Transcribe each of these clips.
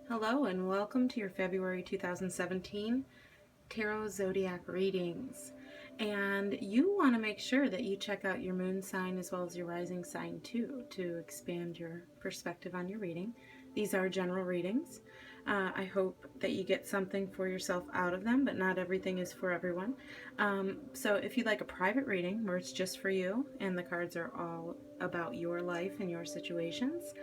Hello and welcome to your February 2017 Tarot Zodiac readings. And you want to make sure that you check out your moon sign as well as your rising sign too to expand your perspective on your reading. These are general readings. I hope that you get something for yourself out of them, but not everything is for everyone. So if you'd like a private reading where it's just for you and the cards are all about your life and your situations,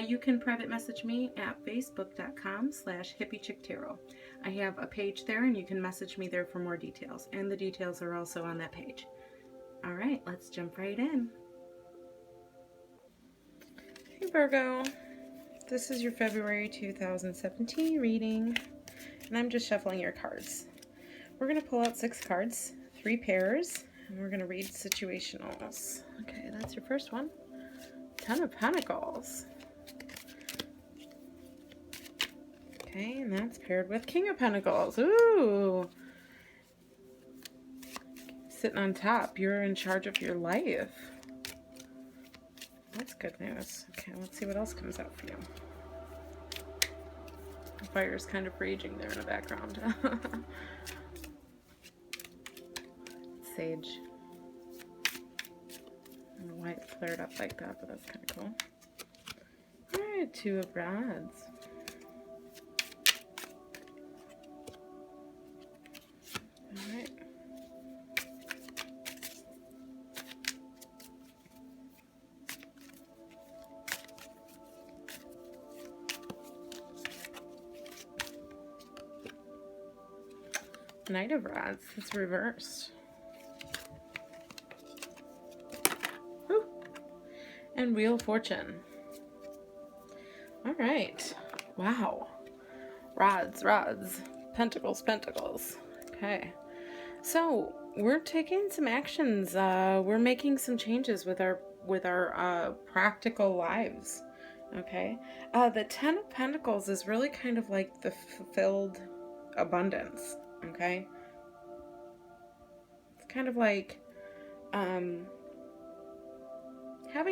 you can private message me at facebook.com/hippiechicktarot. I have a page there and you can message me there for more details, and the details are also on that page. All right, let's jump right in. Hey Virgo, this is your February 2017 reading, and I'm just shuffling your cards. We're going to pull out 6 cards, 3 pairs, and we're going to read situationals. Okay, that's your first one. 10 of Pentacles. Okay, and that's paired with King of Pentacles. Ooh! Sitting on top. You're in charge of your life. That's good news. Okay, let's see what else comes out for you. The fire's kind of raging there in the background. Sage. I don't know why it flared up like that, but that's kind of cool. Alright, 2 of Rods. Alright. Knight of Rods. It's reversed. Whew. And Wheel of Fortune. Alright. Wow. Rods. Pentacles. Okay. So, we're taking some actions. We're making some changes with our practical lives. Okay. The 10 of Pentacles is really kind of like the fulfilled abundance. Okay. It's kind of like having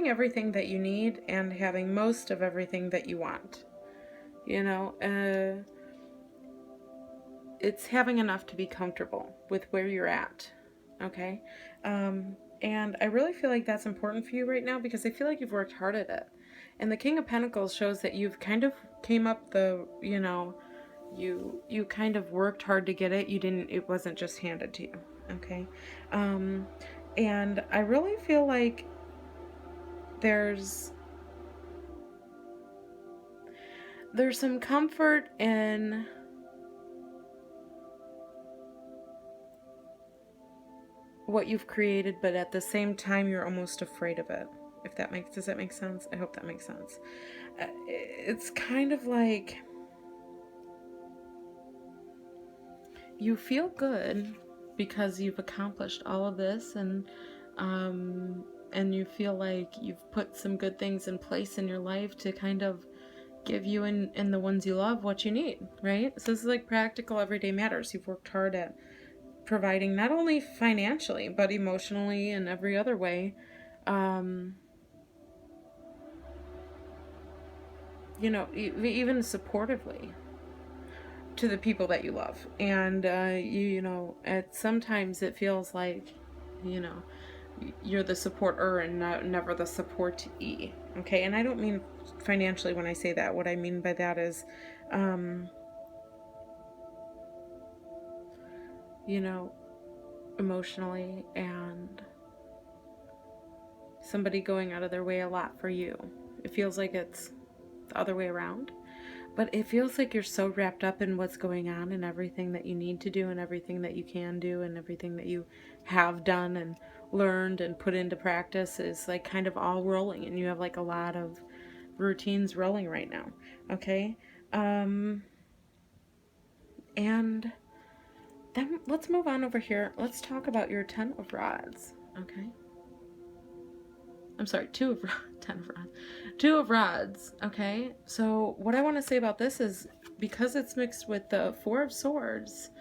everything that you need and having most of everything that you want. You know, it's having enough to be comfortable with where you're at. Okay. And I really feel like that's important for you right now because I feel like you've worked hard at it. And the King of Pentacles shows that you've kind of came up the, you know, you kind of worked hard to get it. It wasn't just handed to you. Okay. And I really feel like there's some comfort in what you've created, but at the same time you're almost afraid of it. Does that make sense? I hope that makes sense. It's kind of like you feel good because you've accomplished all of this, and you feel like you've put some good things in place in your life to kind of give you and the ones you love what you need, right? So this is like practical everyday matters. You've worked hard at providing not only financially but emotionally and every other way. You know, even supportively to the people that you love. And you know, sometimes it feels like, you know, you're the supporter and never the supportee. Okay, and I don't mean financially when I say that. What I mean by that is, you know, emotionally, and somebody going out of their way a lot for you. It feels like it's the other way around. But it feels like you're so wrapped up in what's going on and everything that you need to do and everything that you can do and everything that you have done and learned and put into practice is like kind of all rolling, and you have like a lot of routines rolling right now. Okay. And then let's move on over here. Let's talk about your 10 of Rods. Okay. I'm sorry, 2 of 10 of Rods. 2 of Rods, okay? So what I want to say about this is, because it's mixed with the 4 of Swords,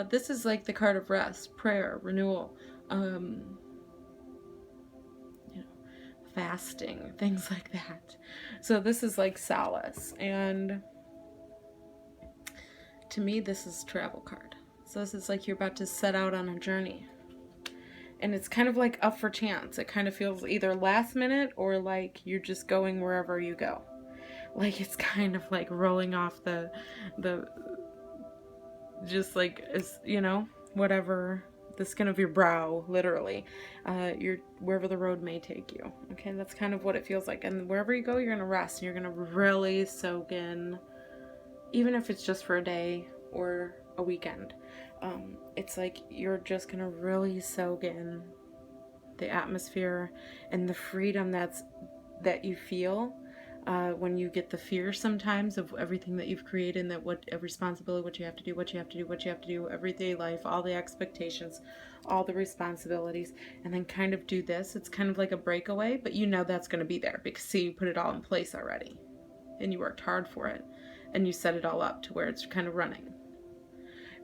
this is like the card of rest, prayer, renewal, you know, fasting, things like that. So this is like solace. And to me, this is a travel card. So this is like you're about to set out on a journey. And it's kind of like up for chance. It kind of feels either last minute or like you're just going wherever you go. Like it's kind of like rolling off the just like, you know, whatever, the skin of your brow, literally. You're wherever the road may take you. Okay, that's kind of what it feels like. And wherever you go, you're gonna rest. And you're gonna really soak in, even if it's just for a day or a weekend. It's like you're just gonna really soak in the atmosphere and the freedom that you feel when you get the fear sometimes of everything that you've created, and that what a responsibility, what you have to do, everyday life, all the expectations, all the responsibilities, and then kind of do this. It's kind of like a breakaway, but you know that's going to be there because, see, you put it all in place already and you worked hard for it and you set it all up to where it's kind of running.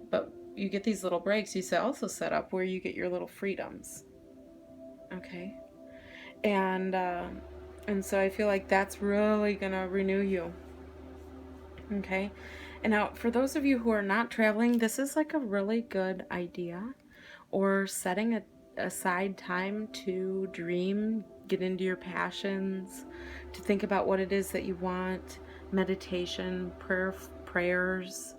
But you get these little breaks. You also set up where you get your little freedoms. Okay. And so I feel like that's really gonna renew you. Okay. And now for those of you who are not traveling, this is like a really good idea, or setting aside time to dream, get into your passions, to think about what it is that you want, meditation, prayers,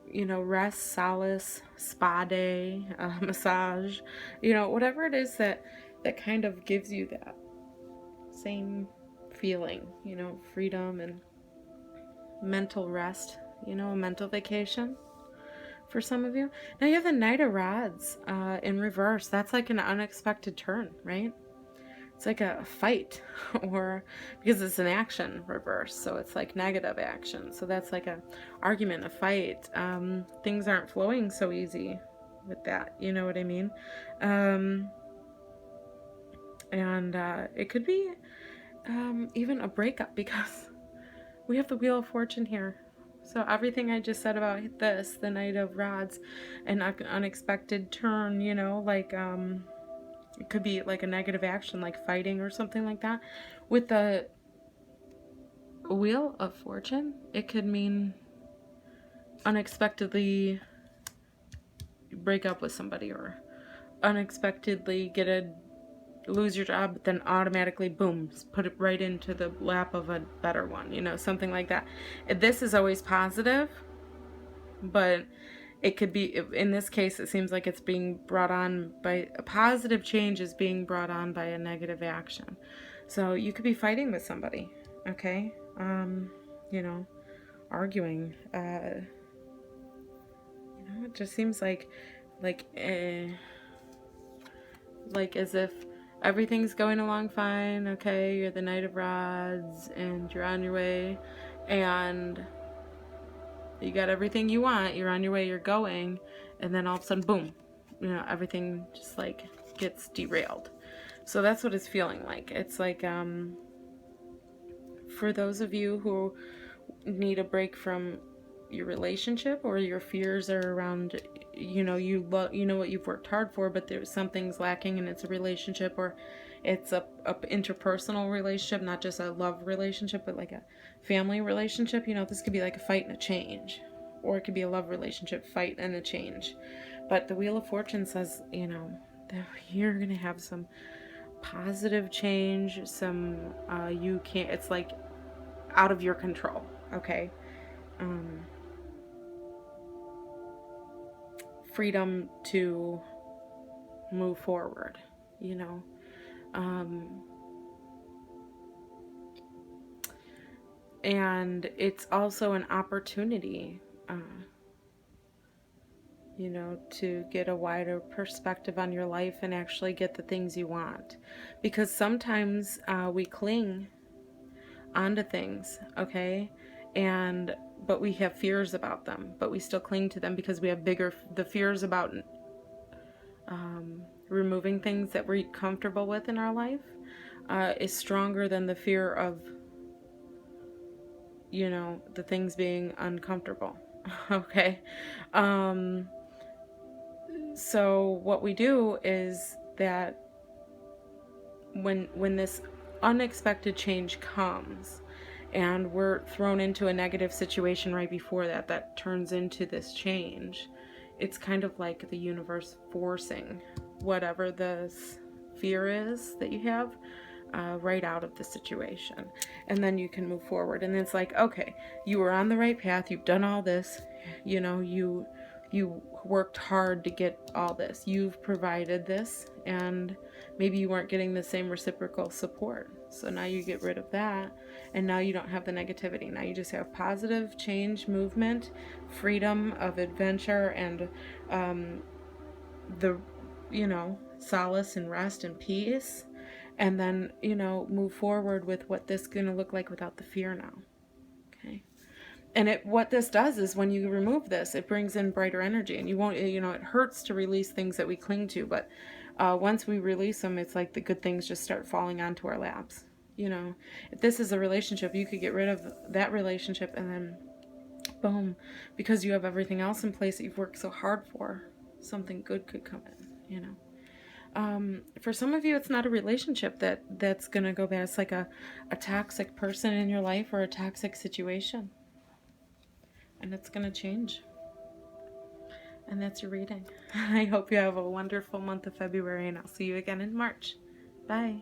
you know, rest, solace, spa day, massage, you know, whatever it is that kind of gives you that same feeling, you know, freedom and mental rest, you know, a mental vacation for some of you. Now you have the Knight of Rods in reverse. That's like an unexpected turn, right? It's like a fight, or because it's an action reverse, so it's like negative action. So that's like a argument, a fight. Things aren't flowing so easy with that, you know what I mean? And it could be even a breakup, because we have the Wheel of Fortune here. So everything I just said about this, the Knight of Rods, an unexpected turn, you know, like it could be like a negative action, like fighting or something like that. With the Wheel of Fortune, it could mean unexpectedly break up with somebody, or unexpectedly lose your job, but then automatically, boom, put it right into the lap of a better one, you know, something like that. This is always positive, but it could be, in this case, it seems like it's being brought on by a positive change, is being brought on by a negative action. So you could be fighting with somebody, okay? You know, arguing. You know, it just seems like as if everything's going along fine, okay? You're the Knight of Rods and you're on your way, and you got everything you want, you're on your way, you're going, and then all of a sudden, boom, you know, everything just like gets derailed. So that's what it's feeling like. It's like, for those of you who need a break from your relationship, or your fears are around, you know, you know what you've worked hard for, but there's something's lacking, and it's a relationship, or it's a interpersonal relationship, not just a love relationship, but like a family relationship. You know, this could be like a fight and a change, or it could be a love relationship, fight and a change. But the Wheel of Fortune says, you know, that you're gonna have some positive change, some you can't, it's like out of your control, okay? Freedom to move forward, you know. And it's also an opportunity, you know, to get a wider perspective on your life and actually get the things you want. Because sometimes we cling onto things, okay? But we have fears about them, but we still cling to them because we have the fears about removing things that we're comfortable with in our life is stronger than the fear of, you know, the things being uncomfortable. Okay. So what we do is that when this unexpected change comes, and we're thrown into a negative situation right before that that turns into this change. It's kind of like the universe forcing whatever this fear is that you have right out of the situation, and then you can move forward. And it's like, okay, you were on the right path, you've done all this, you know, you worked hard to get all this, you've provided this, and maybe you weren't getting the same reciprocal support. So now you get rid of that, and now you don't have the negativity. Now you just have positive change, movement, freedom of adventure, and the, you know, solace and rest and peace. And then, you know, move forward with what this is going to look like without the fear now. Okay. And what this does is when you remove this, it brings in brighter energy, and you won't, you know, it hurts to release things that we cling to, but once we release them, it's like the good things just start falling onto our laps. You know, if this is a relationship, you could get rid of that relationship, and then boom, because you have everything else in place that you've worked so hard for, something good could come in, you know. For some of you, it's not a relationship that's going to go bad. It's like a toxic person in your life or a toxic situation. And it's going to change. And that's your reading. I hope you have a wonderful month of February, and I'll see you again in March. Bye.